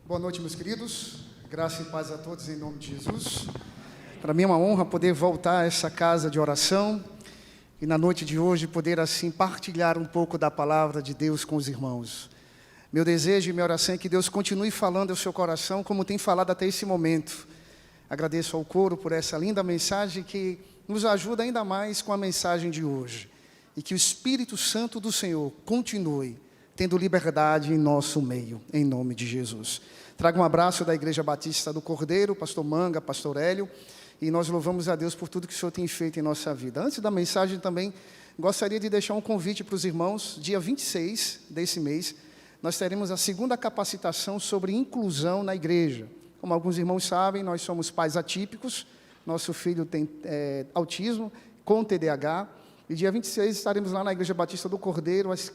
Boa noite, meus queridos. Graça e paz a todos em nome de Jesus. Para mim é uma honra poder voltar a essa casa de oração e na noite de hoje poder assim partilhar um pouco da palavra de Deus com os irmãos. Meu desejo e minha oração é que Deus continue falando ao seu coração como tem falado até esse momento. Agradeço ao coro por essa linda mensagem que nos ajuda ainda mais com a mensagem de hoje. E que o Espírito Santo do Senhor continue tendo liberdade em nosso meio, em nome de Jesus. Trago um abraço da Igreja Batista do Cordeiro, pastor Manga, pastor Hélio, e nós louvamos a Deus por tudo que o Senhor tem feito em nossa vida. Antes da mensagem também, gostaria de deixar um convite para os irmãos. Dia 26 desse mês, nós teremos a segunda capacitação sobre inclusão na igreja. Como alguns irmãos sabem, nós somos pais atípicos, nosso filho tem autismo com TDAH, e dia 26 estaremos lá na Igreja Batista do Cordeiro, às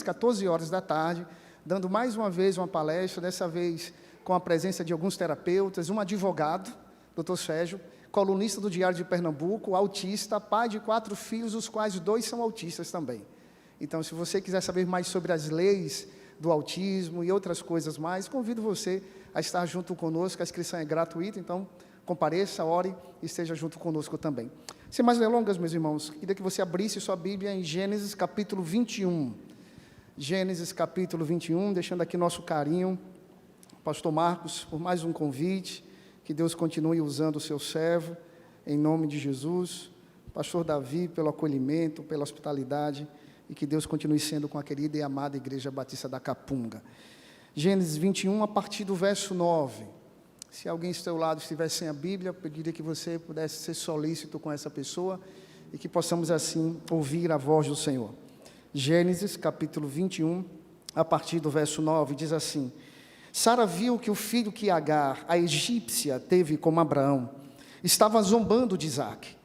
14 horas da tarde, dando mais uma vez uma palestra, dessa vez com a presença de alguns terapeutas, um advogado, Dr. Sérgio, colunista do Diário de Pernambuco, autista, pai de 4 filhos, os quais 2 são autistas também. Então, se você quiser saber mais sobre as leis do autismo e outras coisas mais, convido você a estar junto conosco, a inscrição é gratuita, então compareça, ore e esteja junto conosco também. Sem mais delongas, meus irmãos, queria que você abrisse sua Bíblia em Gênesis capítulo 21. Gênesis capítulo 21, deixando aqui nosso carinho, pastor Marcos, por mais um convite, que Deus continue usando o seu servo, em nome de Jesus, pastor Davi, pelo acolhimento, pela hospitalidade, e que Deus continue sendo com a querida e amada Igreja Batista da Capunga. Gênesis 21, a partir do verso 9. Se alguém ao seu lado estiver sem a Bíblia, eu pediria que você pudesse ser solícito com essa pessoa e que possamos assim ouvir a voz do Senhor. Gênesis capítulo 21, a partir do verso 9, diz assim: Sara viu que o filho que Agar, a egípcia, teve com Abraão, estava zombando de Isaque.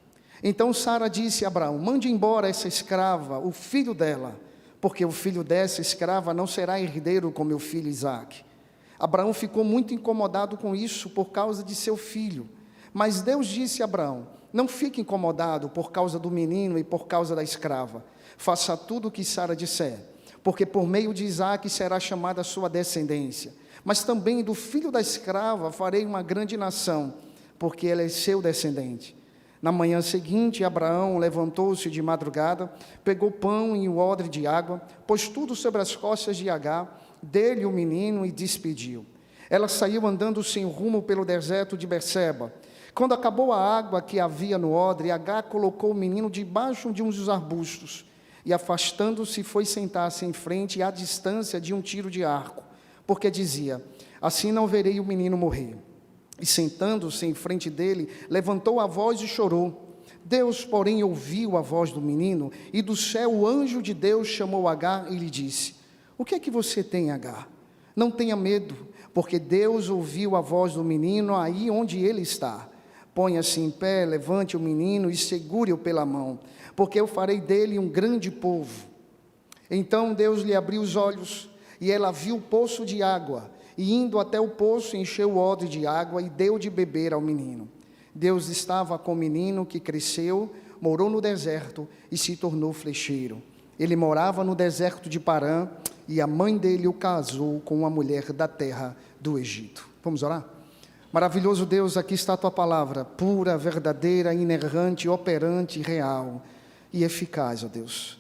Então Sara disse a Abraão: mande embora essa escrava, o filho dela, porque o filho dessa escrava não será herdeiro com meu filho Isaque. Abraão ficou muito incomodado com isso por causa de seu filho. Mas Deus disse a Abraão: não fique incomodado por causa do menino e por causa da escrava. Faça tudo o que Sara disser, porque por meio de Isaque será chamada a sua descendência. Mas também do filho da escrava farei uma grande nação, porque ela é seu descendente. Na manhã seguinte, Abraão levantou-se de madrugada, pegou pão e o odre de água, pôs tudo sobre as costas de Agar, dele o menino e despediu. Ela saiu andando sem rumo pelo deserto de Berseba. Quando acabou a água que havia no odre, Agar colocou o menino debaixo de uns dos arbustos e, afastando-se, foi sentar-se em frente à distância de um tiro de arco, porque dizia: assim não verei o menino morrer. E sentando-se em frente dele, levantou a voz e chorou. Deus, porém, ouviu a voz do menino, e do céu o anjo de Deus chamou Agar e lhe disse: o que é que você tem, Agar? Não tenha medo, porque Deus ouviu a voz do menino aí onde ele está. Ponha-se em pé, levante o menino e segure-o pela mão, porque eu farei dele um grande povo. Então Deus lhe abriu os olhos, e ela viu o poço de água, e indo até o poço, encheu o odre de água e deu de beber ao menino. Deus estava com o menino, que cresceu, morou no deserto e se tornou flecheiro. Ele morava no deserto de Parã, e a mãe dele o casou com uma mulher da terra do Egito. Vamos orar? Maravilhoso Deus, aqui está a tua palavra, pura, verdadeira, inerrante, operante, real e eficaz, ó Deus.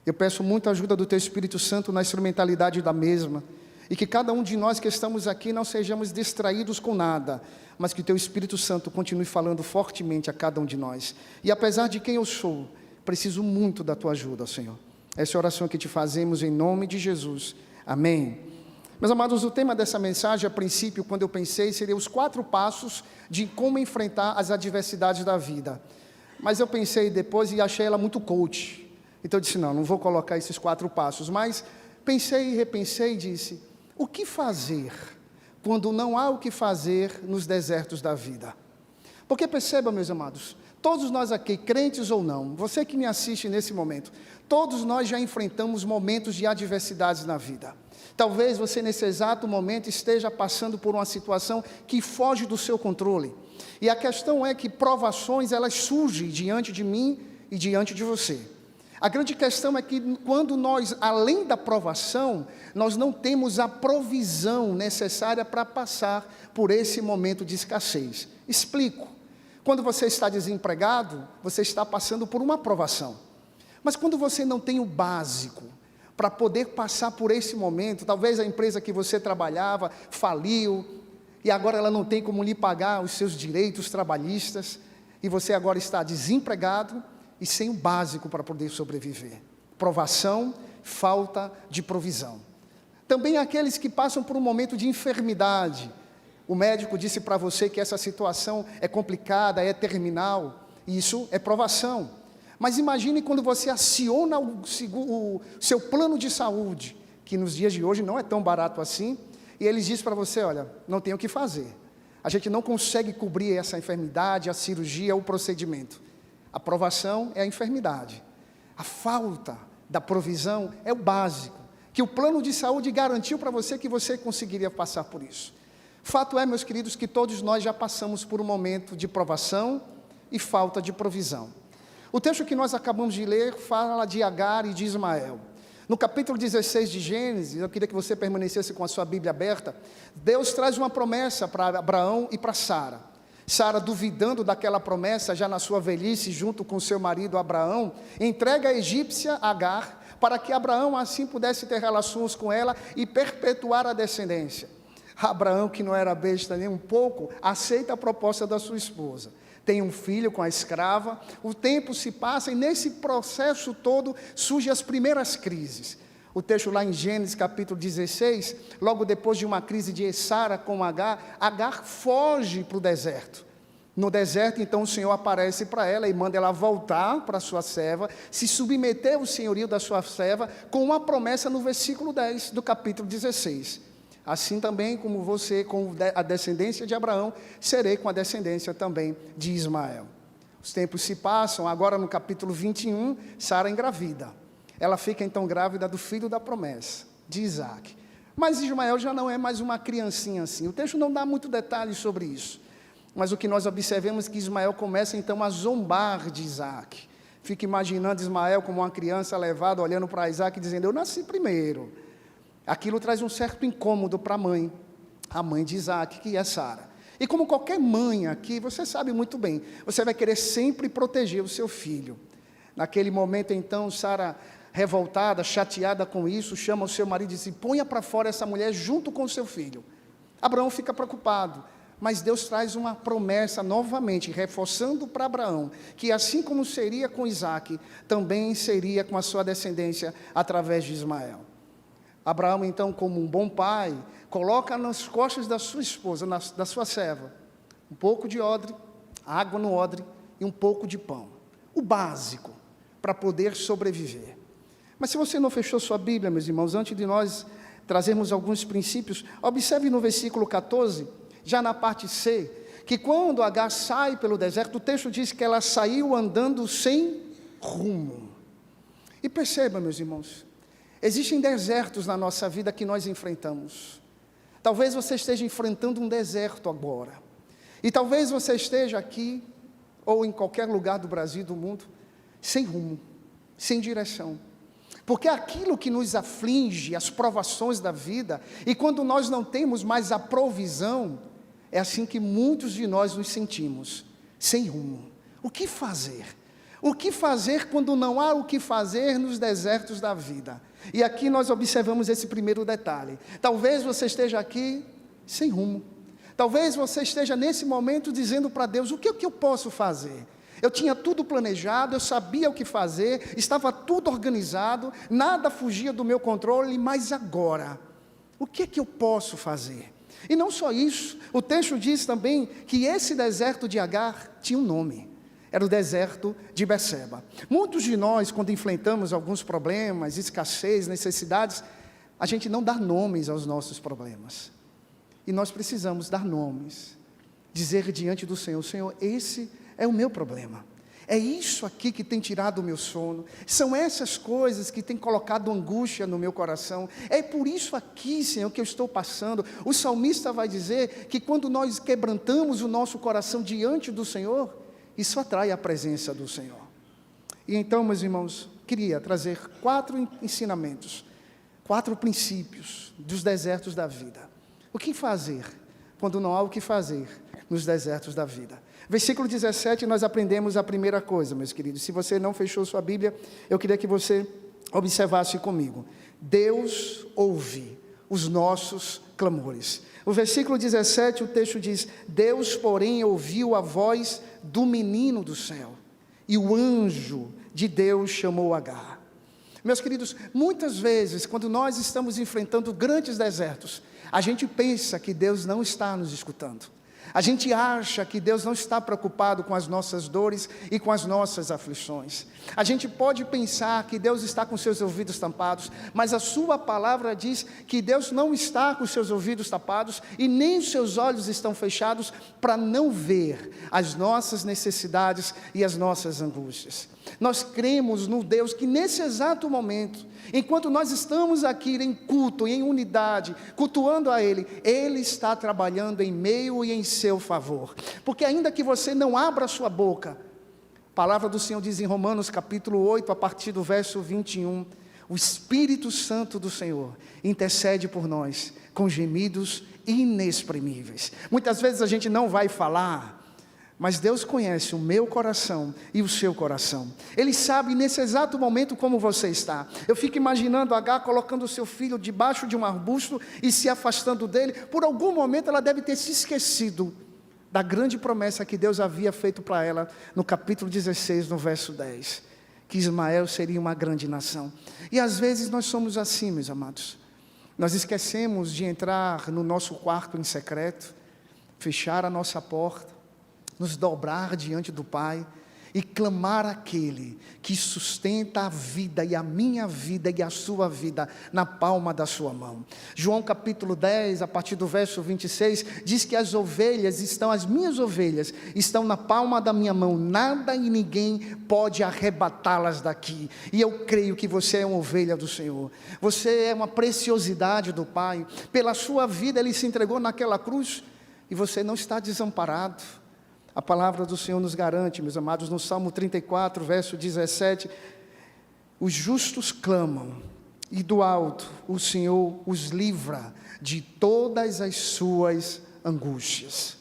Eu peço muita ajuda do teu Espírito Santo na instrumentalidade da mesma, e que cada um de nós que estamos aqui não sejamos distraídos com nada, mas que o teu Espírito Santo continue falando fortemente a cada um de nós. E apesar de quem eu sou, preciso muito da tua ajuda, Senhor. Essa é a oração que te fazemos em nome de Jesus. Amém. Meus amados, o tema dessa mensagem, a princípio, quando eu pensei, seria os 4 passos de como enfrentar as adversidades da vida. Mas eu pensei depois e achei ela muito coach. Então eu disse: não vou colocar esses 4 passos. Mas pensei e repensei e disse: o que fazer quando não há o que fazer nos desertos da vida? Porque perceba, meus amados, todos nós aqui, crentes ou não, você que me assiste nesse momento, todos nós já enfrentamos momentos de adversidades na vida. Talvez você nesse exato momento esteja passando por uma situação que foge do seu controle. E a questão é que provações, elas surgem diante de mim e diante de você. A grande questão é que quando nós, além da provação, nós não temos a provisão necessária para passar por esse momento de escassez. Explico. Quando você está desempregado, você está passando por uma provação. Mas quando você não tem o básico para poder passar por esse momento, talvez a empresa que você trabalhava faliu, e agora ela não tem como lhe pagar os seus direitos trabalhistas, e você agora está desempregado, e sem o básico para poder sobreviver. Provação, falta de provisão. Também aqueles que passam por um momento de enfermidade. O médico disse para você que essa situação é complicada, é terminal. Isso é provação. Mas imagine quando você aciona o seu plano de saúde, que nos dias de hoje não é tão barato assim, e eles dizem para você, olha, não tem o que fazer. A gente não consegue cobrir essa enfermidade, a cirurgia, o procedimento. A provação é a enfermidade. A falta da provisão é o básico, que o plano de saúde garantiu para você que você conseguiria passar por isso. Fato é, meus queridos, que todos nós já passamos por um momento de provação e falta de provisão. O texto que nós acabamos de ler fala de Agar e de Ismael. No capítulo 16 de Gênesis, eu queria que você permanecesse com a sua Bíblia aberta, Deus traz uma promessa para Abraão e para Sara. Sara, duvidando daquela promessa, já na sua velhice, junto com seu marido Abraão, entrega a egípcia Agar, para que Abraão assim pudesse ter relações com ela e perpetuar a descendência. Abraão, que não era besta nem um pouco, aceita a proposta da sua esposa. Tem um filho com a escrava, o tempo se passa e nesse processo todo surgem as primeiras crises. O texto lá em Gênesis capítulo 16, logo depois de uma crise de Sara com Agar, Agar foge para o deserto. No deserto, então, o Senhor aparece para ela e manda ela voltar para a sua serva, se submeter ao senhorio da sua serva, com uma promessa no versículo 10 do capítulo 16. Assim também como você, com a descendência de Abraão, serei com a descendência também de Ismael. Os tempos se passam, agora no capítulo 21, Sara engravida. Ela fica então grávida do filho da promessa, de Isaac. Mas Ismael já não é mais uma criancinha assim. O texto não dá muito detalhes sobre isso. Mas o que nós observamos é que Ismael começa então a zombar de Isaac. Fica imaginando Ismael como uma criança levada, olhando para Isaac e dizendo, eu nasci primeiro. Aquilo traz um certo incômodo para a mãe de Isaac, que é Sara. E como qualquer mãe aqui, você sabe muito bem, você vai querer sempre proteger o seu filho. Naquele momento então, Sara, revoltada, chateada com isso, chama o seu marido e diz, ponha para fora essa mulher junto com o seu filho. Abraão fica preocupado, mas Deus traz uma promessa novamente, reforçando para Abraão, que assim como seria com Isaac, também seria com a sua descendência, através de Ismael. Abraão então, como um bom pai, coloca nas costas da sua esposa, da sua serva, um pouco de odre, água no odre e um pouco de pão. O básico, para poder sobreviver. Mas se você não fechou sua Bíblia, meus irmãos, antes de nós trazermos alguns princípios, observe no versículo 14, já na parte C, que quando Agar sai pelo deserto, o texto diz que ela saiu andando sem rumo. E perceba, meus irmãos, existem desertos na nossa vida que nós enfrentamos. Talvez você esteja enfrentando um deserto agora. E talvez você esteja aqui, ou em qualquer lugar do Brasil, do mundo, sem rumo, sem direção. Porque aquilo que nos aflige, as provações da vida, e quando nós não temos mais a provisão, é assim que muitos de nós nos sentimos, sem rumo. O que fazer? O que fazer quando não há o que fazer nos desertos da vida? E aqui nós observamos esse primeiro detalhe. Talvez você esteja aqui sem rumo. Talvez você esteja nesse momento dizendo para Deus, o que eu posso fazer? Eu tinha tudo planejado, eu sabia o que fazer, estava tudo organizado, nada fugia do meu controle, mas agora, o que eu posso fazer? E não só isso, o texto diz também que esse deserto de Agar tinha um nome, era o deserto de Beceba. Muitos de nós, quando enfrentamos alguns problemas, escassez, necessidades, a gente não dá nomes aos nossos problemas. E nós precisamos dar nomes, dizer diante do Senhor, Senhor, esse é o meu problema, é isso aqui que tem tirado o meu sono, são essas coisas que têm colocado angústia no meu coração, é por isso aqui, Senhor, que eu estou passando. O salmista vai dizer que quando nós quebrantamos o nosso coração diante do Senhor, isso atrai a presença do Senhor. E então, meus irmãos, queria trazer 4 ensinamentos, 4 princípios dos desertos da vida. O que fazer quando não há o que fazer nos desertos da vida? Versículo 17, nós aprendemos a primeira coisa, meus queridos. Se você não fechou sua Bíblia, eu queria que você observasse comigo. Deus ouve os nossos clamores. O versículo 17, o texto diz: Deus, porém, ouviu a voz do menino do céu, e o anjo de Deus chamou Agar. Meus queridos, muitas vezes, quando nós estamos enfrentando grandes desertos, a gente pensa que Deus não está nos escutando. A gente acha que Deus não está preocupado com as nossas dores e com as nossas aflições. A gente pode pensar que Deus está com seus ouvidos tampados, mas a sua palavra diz que Deus não está com seus ouvidos tapados e nem os seus olhos estão fechados para não ver as nossas necessidades e as nossas angústias. Nós cremos no Deus que nesse exato momento, enquanto nós estamos aqui em culto, em unidade, cultuando a Ele, Ele está trabalhando em meio e em seu favor. Porque ainda que você não abra a sua boca, a palavra do Senhor diz em Romanos capítulo 8, a partir do verso 21, o Espírito Santo do Senhor intercede por nós com gemidos inexprimíveis. Muitas vezes a gente não vai falar, mas Deus conhece o meu coração e o seu coração. Ele sabe nesse exato momento como você está. Eu fico imaginando Agar colocando o seu filho debaixo de um arbusto e se afastando dele. Por algum momento ela deve ter se esquecido da grande promessa que Deus havia feito para ela no capítulo 16, no verso 10. Que Ismael seria uma grande nação. E às vezes nós somos assim, meus amados. Nós esquecemos de entrar no nosso quarto em secreto, fechar a nossa porta, nos dobrar diante do Pai e clamar àquele que sustenta a vida e a minha vida e a sua vida na palma da sua mão. João capítulo 10, a partir do verso 26, diz que as minhas ovelhas estão na palma da minha mão, nada e ninguém pode arrebatá-las daqui. E eu creio que você é uma ovelha do Senhor, você é uma preciosidade do Pai. Pela sua vida Ele se entregou naquela cruz e você não está desamparado. A palavra do Senhor nos garante, meus amados, no Salmo 34, verso 17, os justos clamam, e do alto o Senhor os livra de todas as suas angústias.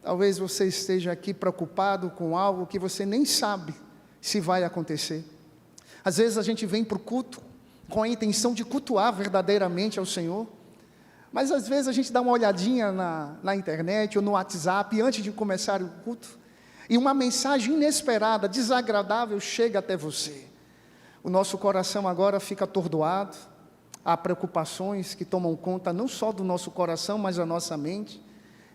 Talvez você esteja aqui preocupado com algo que você nem sabe se vai acontecer. Às vezes a gente vem para o culto com a intenção de cultuar verdadeiramente ao Senhor, mas às vezes a gente dá uma olhadinha na internet ou no WhatsApp antes de começar o culto, e uma mensagem inesperada, desagradável chega até você. O nosso coração agora fica atordoado, há preocupações que tomam conta não só do nosso coração, mas da nossa mente,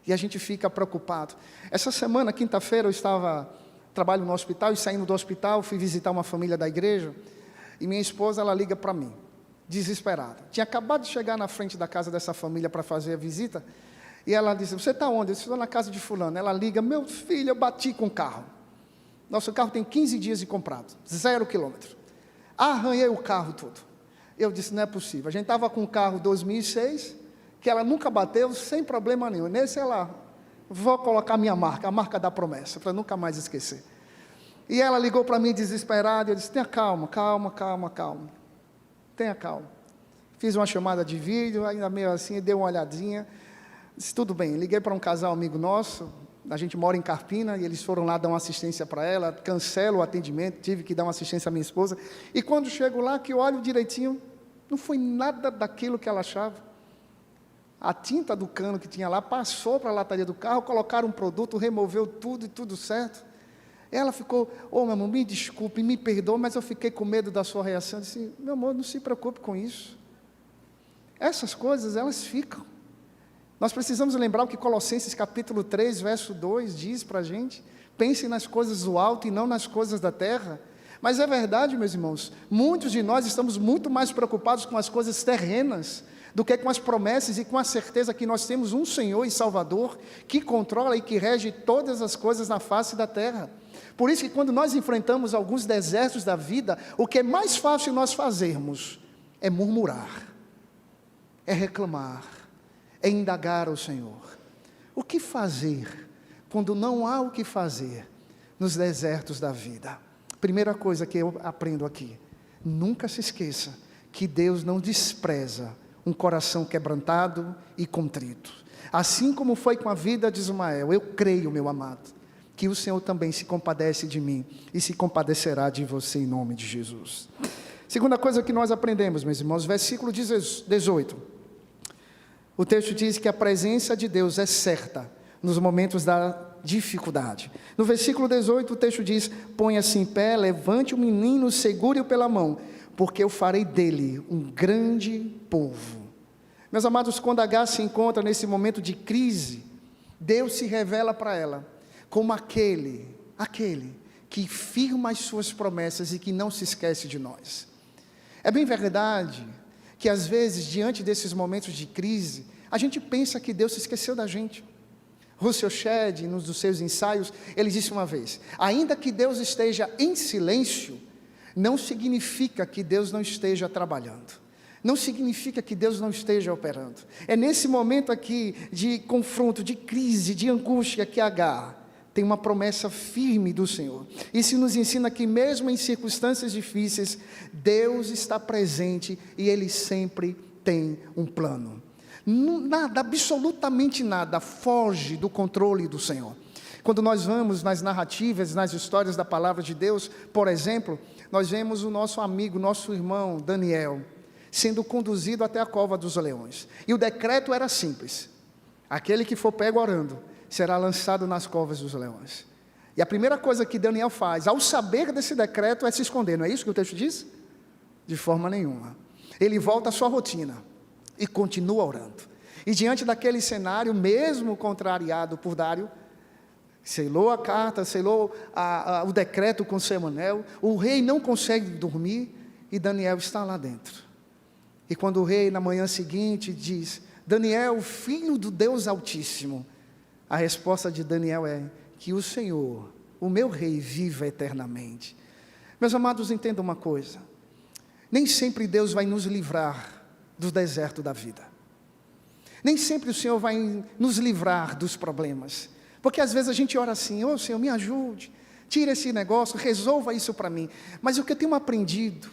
e a gente fica preocupado. Essa semana, quinta-feira, eu trabalho no hospital, e saindo do hospital, fui visitar uma família da igreja, e minha esposa, ela liga para mim, desesperada. Tinha acabado de chegar na frente da casa dessa família para fazer a visita, e ela disse: você está onde? Eu estou na casa de fulano. Ela liga: meu filho, eu bati com o carro. Nosso carro tem 15 dias de comprado, 0 quilômetro. Arranhei o carro todo. Eu disse: não é possível. A gente estava com um carro 2006, que ela nunca bateu, sem problema nenhum. Nesse ela, vou colocar minha marca, a marca da promessa, para nunca mais esquecer. E ela ligou para mim desesperada, eu disse: tenha calma, tenha calma. Fiz uma chamada de vídeo, ainda meio assim, dei uma olhadinha, disse: tudo bem. Liguei para um casal amigo nosso, a gente mora em Carpina, e eles foram lá dar uma assistência para ela, cancelo o atendimento, tive que dar uma assistência à minha esposa, e quando chego lá, que eu olho direitinho, não foi nada daquilo que ela achava. A tinta do cano que tinha lá, passou para a lataria do carro, colocaram um produto, removeu tudo e tudo certo. Ela ficou: meu amor, me desculpe, me perdoe, mas eu fiquei com medo da sua reação. Eu disse: meu amor, não se preocupe com isso. Essas coisas, elas ficam. Nós precisamos lembrar o que Colossenses capítulo 3, verso 2 diz para a gente: pense nas coisas do alto e não nas coisas da terra. Mas é verdade, meus irmãos, muitos de nós estamos muito mais preocupados com as coisas terrenas do que com as promessas e com a certeza que nós temos um Senhor e Salvador que controla e que rege todas as coisas na face da terra. Por isso que quando nós enfrentamos alguns desertos da vida, o que é mais fácil nós fazermos é murmurar, é reclamar, é indagar ao Senhor. O que fazer quando não há o que fazer nos desertos da vida? Primeira coisa que eu aprendo aqui: nunca se esqueça que Deus não despreza um coração quebrantado e contrito. Assim como foi com a vida de Ismael, eu creio, meu amado, que o Senhor também se compadece de mim e se compadecerá de você em nome de Jesus. Segunda coisa que nós aprendemos, meus irmãos, versículo 18. O texto diz que a presença de Deus é certa nos momentos da dificuldade. No versículo 18 o texto diz: ponha-se em pé, levante o menino, segure-o pela mão, porque eu farei dele um grande povo. Meus amados, quando Agar se encontra nesse momento de crise, Deus se revela para ela como aquele que firma as suas promessas e que não se esquece de nós. É bem verdade que às vezes, diante desses momentos de crise, a gente pensa que Deus se esqueceu da gente. Russell Shedd, nos dos seus ensaios, ele disse uma vez: ainda que Deus esteja em silêncio, não significa que Deus não esteja trabalhando. Não significa que Deus não esteja operando. É nesse momento aqui de confronto, de crise, de angústia, que Agar tem uma promessa firme do Senhor. Isso nos ensina que mesmo em circunstâncias difíceis, Deus está presente e Ele sempre tem um plano. Nada, absolutamente nada, foge do controle do Senhor. Quando nós vamos nas narrativas, nas histórias da palavra de Deus, por exemplo, nós vemos o nosso amigo, nosso irmão Daniel, sendo conduzido até a cova dos leões. E o decreto era simples: aquele que for pego orando será lançado nas covas dos leões. E a primeira coisa que Daniel faz, ao saber desse decreto, é se esconder. Não é isso que o texto diz? De forma nenhuma. Ele volta à sua rotina e continua orando. E diante daquele cenário, mesmo contrariado por Dário, selou a carta, selou o decreto com Semanel, o rei não consegue dormir e Daniel está lá dentro. E quando o rei, na manhã seguinte, diz: Daniel, filho do Deus Altíssimo, a resposta de Daniel é: que o Senhor, o meu rei, viva eternamente. Meus amados, entendam uma coisa: nem sempre Deus vai nos livrar do deserto da vida. Nem sempre o Senhor vai nos livrar dos problemas. Porque às vezes a gente ora assim: ô Senhor, me ajude, tira esse negócio, resolva isso para mim. Mas o que eu tenho aprendido,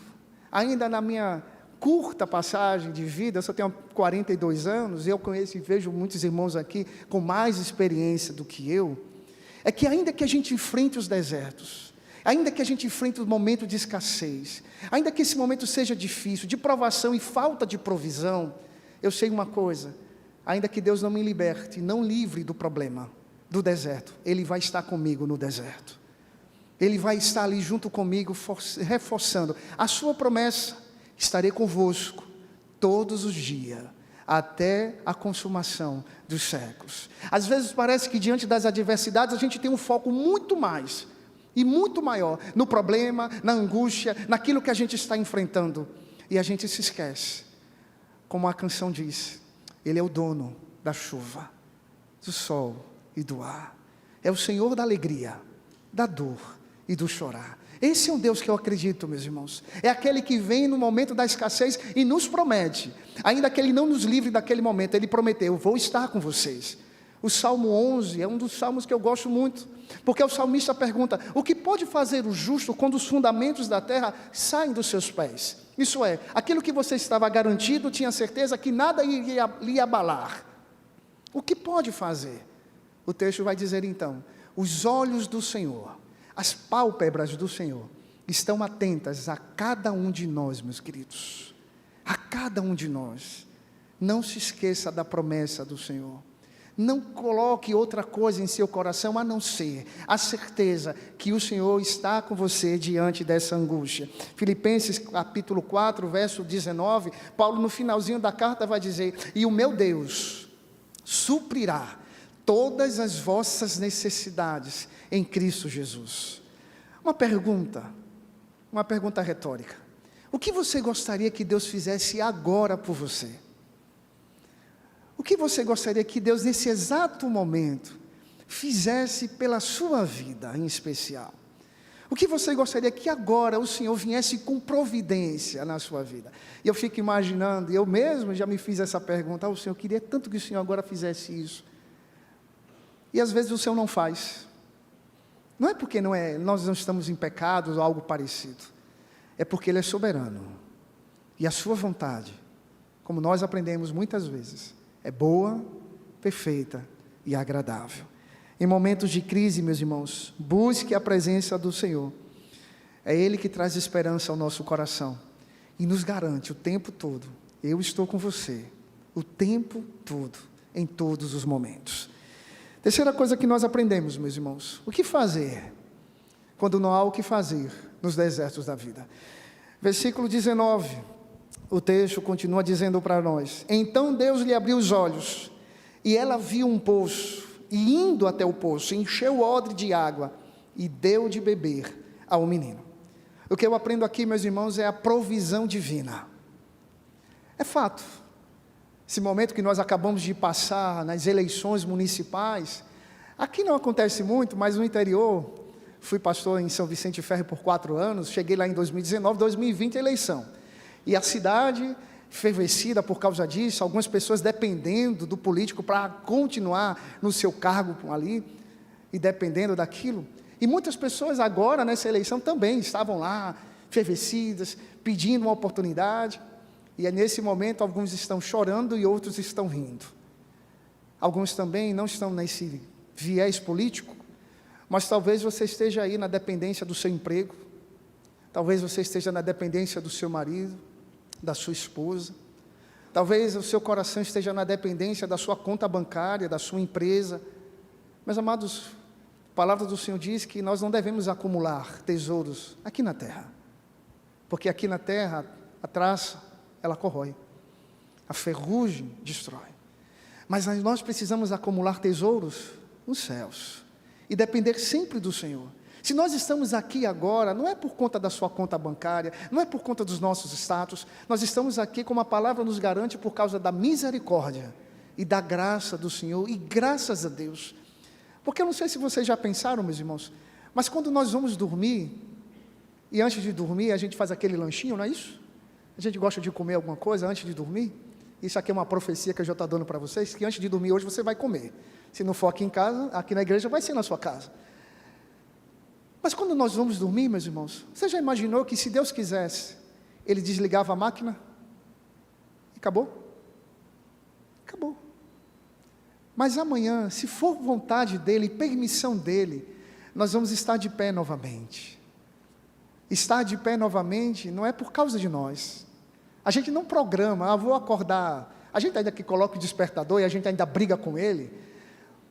ainda na minha curta passagem de vida, eu só tenho 42 anos, e eu conheço e vejo muitos irmãos aqui com mais experiência do que eu, é que ainda que a gente enfrente os desertos, ainda que a gente enfrente o momento de escassez, ainda que esse momento seja difícil, de provação e falta de provisão, eu sei uma coisa: ainda que Deus não me liberte, não livre do problema, do deserto, Ele vai estar comigo no deserto. Ele vai estar ali junto comigo, reforçando a sua promessa: estarei convosco todos os dias, até a consumação dos séculos. Às vezes parece que diante das adversidades a gente tem um foco muito mais e muito maior no problema, na angústia, naquilo que a gente está enfrentando, e a gente se esquece, como a canção diz: Ele é o dono da chuva, do sol e do ar, é o Senhor da alegria, da dor e do chorar. Esse é um Deus que eu acredito, meus irmãos. É aquele que vem no momento da escassez e nos promete, ainda que Ele não nos livre daquele momento, Ele prometeu: eu vou estar com vocês. O Salmo 11 é um dos salmos que eu gosto muito, porque o salmista pergunta: o que pode fazer o justo quando os fundamentos da terra saem dos seus pés? Isso é, aquilo que você estava garantido, tinha certeza que nada iria lhe abalar. O que pode fazer? O texto vai dizer então: os olhos do Senhor, as pálpebras do Senhor estão atentas a cada um de nós, meus queridos, a cada um de nós. Não se esqueça da promessa do Senhor. Não coloque outra coisa em seu coração a não ser a certeza que o Senhor está com você diante dessa angústia. Filipenses capítulo 4, verso 19, Paulo no finalzinho da carta vai dizer: e o meu Deus suprirá todas as vossas necessidades em Cristo Jesus. Uma pergunta retórica: o que você gostaria que Deus fizesse agora por você? O que você gostaria que Deus, nesse exato momento, fizesse pela sua vida em especial? O que você gostaria que agora o Senhor viesse com providência na sua vida? E eu fico imaginando, eu mesmo já me fiz essa pergunta: o Senhor, queria tanto que o Senhor agora fizesse isso. E às vezes o Senhor não faz. Não é porque nós não estamos em pecados ou algo parecido. É porque Ele é soberano. E a sua vontade, como nós aprendemos muitas vezes, é boa, perfeita e agradável. Em momentos de crise, meus irmãos, busque a presença do Senhor. É Ele que traz esperança ao nosso coração e nos garante o tempo todo: eu estou com você, o tempo todo, em todos os momentos. Terceira coisa que nós aprendemos, meus irmãos: o que fazer quando não há o que fazer nos desertos da vida? Versículo 19, o texto continua dizendo para nós: então Deus lhe abriu os olhos, e ela viu um poço, e indo até o poço, encheu o odre de água, e deu de beber ao menino. O que eu aprendo aqui, meus irmãos, é a provisão divina. É fato, esse momento que nós acabamos de passar nas eleições municipais, aqui não acontece muito, mas no interior, fui pastor em São Vicente Ferro por 4 anos, cheguei lá em 2019, 2020 eleição, e a cidade fervescida por causa disso, algumas pessoas dependendo do político para continuar no seu cargo ali, e dependendo daquilo, e muitas pessoas agora nessa eleição também estavam lá, fervescidas, pedindo uma oportunidade, e é nesse momento alguns estão chorando e outros estão rindo. Alguns também não estão nesse viés político, mas talvez você esteja aí na dependência do seu emprego, talvez você esteja na dependência do seu marido, da sua esposa, talvez o seu coração esteja na dependência da sua conta bancária, da sua empresa. Meus amados, a palavra do Senhor diz que nós não devemos acumular tesouros aqui na terra, porque aqui na terra a traça, ela corrói, a ferrugem destrói, mas nós precisamos acumular tesouros nos céus, e depender sempre do Senhor. Se nós estamos aqui agora, não é por conta da sua conta bancária, não é por conta dos nossos status, nós estamos aqui, como a palavra nos garante, por causa da misericórdia e da graça do Senhor, e graças a Deus. Porque eu não sei se vocês já pensaram, meus irmãos, mas quando nós vamos dormir, e antes de dormir a gente faz aquele lanchinho, não é isso? A gente gosta de comer alguma coisa antes de dormir. Isso aqui é uma profecia que eu já estou dando para vocês, que antes de dormir hoje você vai comer. Se não for aqui em casa, aqui na igreja, vai ser na sua casa. Mas quando nós vamos dormir, meus irmãos, você já imaginou que se Deus quisesse, Ele desligava a máquina e acabou? Acabou. Mas amanhã, se for vontade dEle, permissão dEle, nós vamos estar de pé novamente. Estar de pé novamente não é por causa de nós. A gente não programa, vou acordar. A gente ainda que coloca o despertador e a gente ainda briga com ele,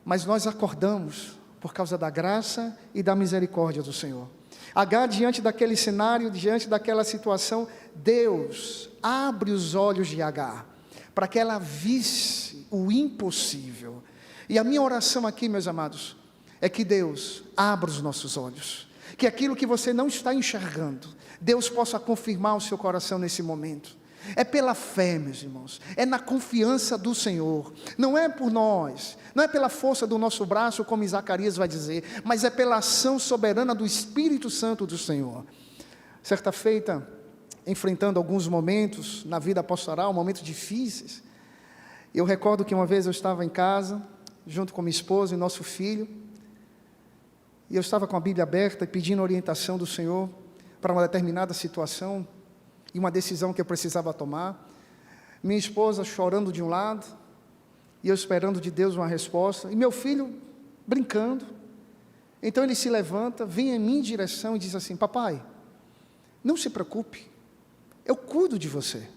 mas nós acordamos por causa da graça e da misericórdia do Senhor. Agar, diante daquele cenário, diante daquela situação, Deus abre os olhos de Agar, para que ela visse o impossível. E a minha oração aqui, meus amados, é que Deus abra os nossos olhos, que aquilo que você não está enxergando, Deus possa confirmar o seu coração nesse momento. É pela fé, meus irmãos, é na confiança do Senhor, não é por nós, não é pela força do nosso braço, como Zacarias vai dizer, mas é pela ação soberana do Espírito Santo do Senhor. Certa feita, enfrentando alguns momentos na vida pastoral, momentos difíceis, eu recordo que uma vez eu estava em casa, junto com minha esposa e nosso filho, e eu estava com a Bíblia aberta, pedindo orientação do Senhor, para uma determinada situação, e uma decisão que eu precisava tomar, minha esposa chorando de um lado, e eu esperando de Deus uma resposta, e meu filho brincando. Então ele se levanta, vem em minha direção e diz assim: papai, não se preocupe, eu cuido de você.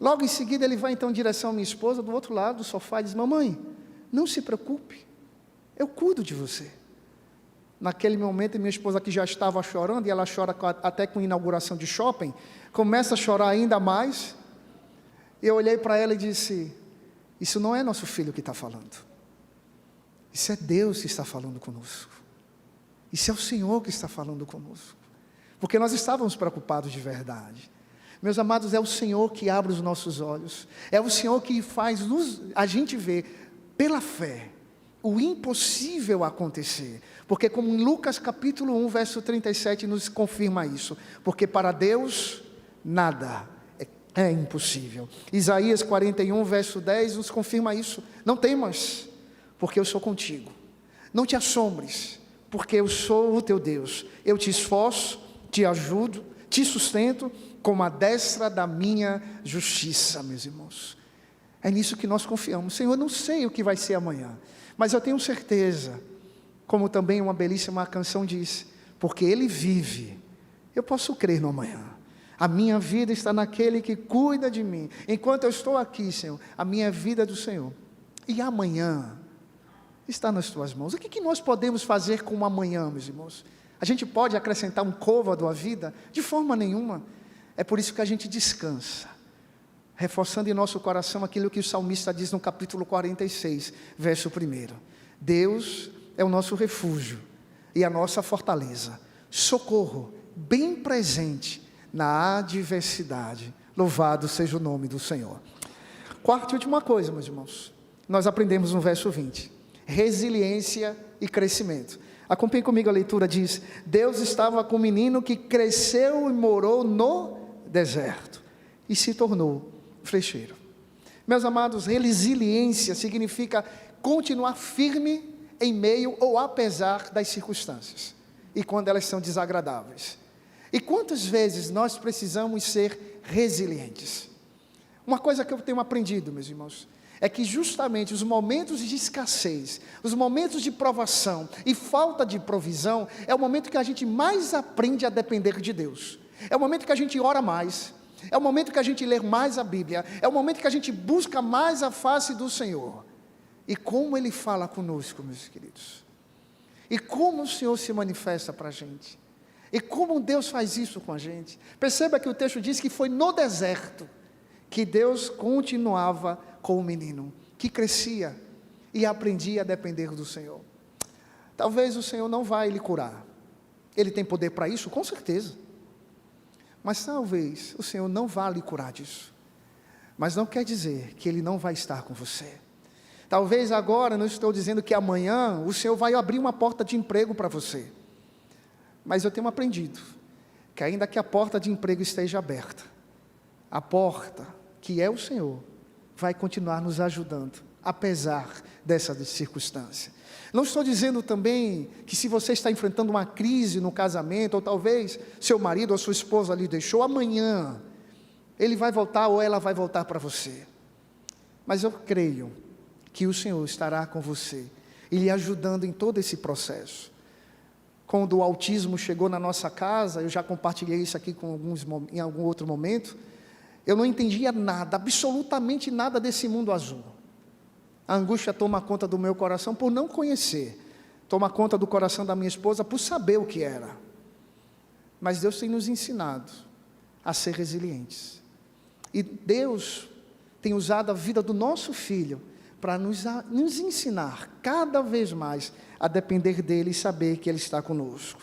Logo em seguida ele vai então em direção à minha esposa, do outro lado do sofá, e diz: mamãe, não se preocupe, eu cuido de você. Naquele momento, minha esposa, que já estava chorando, e ela chora até com inauguração de shopping, começa a chorar ainda mais. Eu olhei para ela e disse: isso não é nosso filho que está falando, isso é Deus que está falando conosco, isso é o Senhor que está falando conosco, porque nós estávamos preocupados de verdade. Meus amados, é o Senhor que abre os nossos olhos, é o Senhor que faz a gente ver pela fé o impossível acontecer, porque como em Lucas capítulo 1, verso 37 nos confirma isso, porque para Deus nada é impossível. Isaías 41, verso 10 nos confirma isso: não temas, porque eu sou contigo, não te assombres, porque eu sou o teu Deus. Eu te esforço, te ajudo, te sustento com a destra da minha justiça, meus irmãos. É nisso que nós confiamos. Senhor, eu não sei o que vai ser amanhã, mas eu tenho certeza, como também uma belíssima canção diz, porque Ele vive, eu posso crer no amanhã. A minha vida está naquele que cuida de mim. Enquanto eu estou aqui, Senhor, a minha vida é do Senhor. E amanhã está nas tuas mãos. O que nós podemos fazer com o amanhã, meus irmãos? A gente pode acrescentar um côvado à vida? De forma nenhuma. É por isso que a gente descansa, reforçando em nosso coração aquilo que o salmista diz no capítulo 46, verso 1. Deus é o nosso refúgio e a nossa fortaleza, socorro bem presente na adversidade. Louvado seja o nome do Senhor. Quarta e última coisa, meus irmãos, nós aprendemos no verso 20, resiliência e crescimento. Acompanhe comigo a leitura, diz: Deus estava com um menino que cresceu e morou no deserto e se tornou flecheiro. Meus amados, resiliência significa continuar firme em meio ou apesar das circunstâncias, e quando elas são desagradáveis. E quantas vezes nós precisamos ser resilientes? Uma coisa que eu tenho aprendido, meus irmãos, é que justamente os momentos de escassez, os momentos de provação e falta de provisão, é o momento que a gente mais aprende a depender de Deus. É o momento que a gente ora mais, é o momento que a gente lê mais a Bíblia, é o momento que a gente busca mais a face do Senhor. E como Ele fala conosco, meus queridos. E como o Senhor se manifesta para a gente. E como Deus faz isso com a gente. Perceba que o texto diz que foi no deserto que Deus continuava com o menino, que crescia e aprendia a depender do Senhor. Talvez o Senhor não vai lhe curar. Ele tem poder para isso, com certeza. Mas talvez o Senhor não vá lhe curar disso. Mas não quer dizer que Ele não vai estar com você. Talvez agora, não estou dizendo que amanhã o Senhor vai abrir uma porta de emprego para você. Mas eu tenho aprendido que ainda que a porta de emprego esteja aberta, a porta, que é o Senhor, vai continuar nos ajudando, apesar dessa circunstância. Não estou dizendo também que se você está enfrentando uma crise no casamento, ou talvez seu marido ou sua esposa lhe deixou, amanhã ele vai voltar ou ela vai voltar para você. Mas eu creio que o Senhor estará com você e lhe ajudando em todo esse processo. Quando o autismo chegou na nossa casa, eu já compartilhei isso aqui em algum outro momento, eu não entendia nada, absolutamente nada desse mundo azul. A angústia toma conta do meu coração por não conhecer, toma conta do coração da minha esposa por saber o que era. Mas Deus tem nos ensinado a ser resilientes. E Deus tem usado a vida do nosso filho para nos ensinar cada vez mais a depender dele e saber que ele está conosco.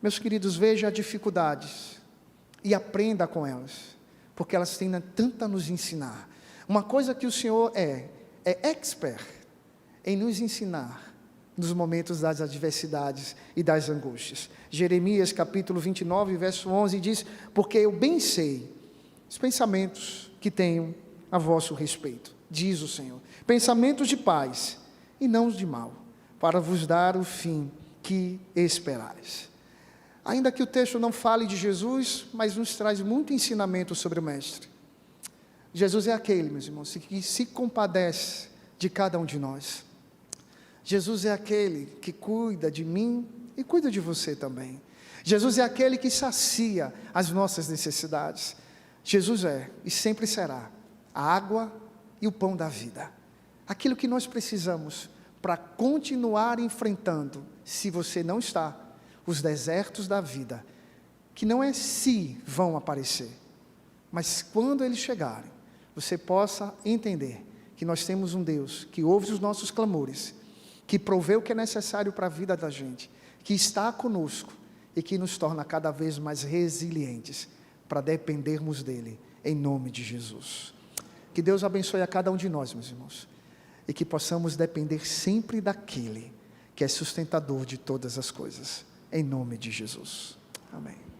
Meus queridos, veja as dificuldades e aprenda com elas, porque elas têm tanto a nos ensinar. Uma coisa que o Senhor é expert em nos ensinar nos momentos das adversidades e das angústias. Jeremias capítulo 29, verso 11 diz: porque eu bem sei os pensamentos que tenho a vosso respeito, diz o Senhor, pensamentos de paz e não de mal, para vos dar o fim que esperais. Ainda que o texto não fale de Jesus, mas nos traz muito ensinamento sobre o Mestre. Jesus é aquele, meus irmãos, que se compadece de cada um de nós. Jesus é aquele que cuida de mim e cuida de você também. Jesus é aquele que sacia as nossas necessidades. Jesus é e sempre será a água e o pão da vida. Aquilo que nós precisamos para continuar enfrentando, se você não está, os desertos da vida, que não é se vão aparecer, mas quando eles chegarem, você possa entender que nós temos um Deus que ouve os nossos clamores, que provê o que é necessário para a vida da gente, que está conosco e que nos torna cada vez mais resilientes para dependermos dele, em nome de Jesus. Que Deus abençoe a cada um de nós, meus irmãos, e que possamos depender sempre daquele que é sustentador de todas as coisas, em nome de Jesus. Amém.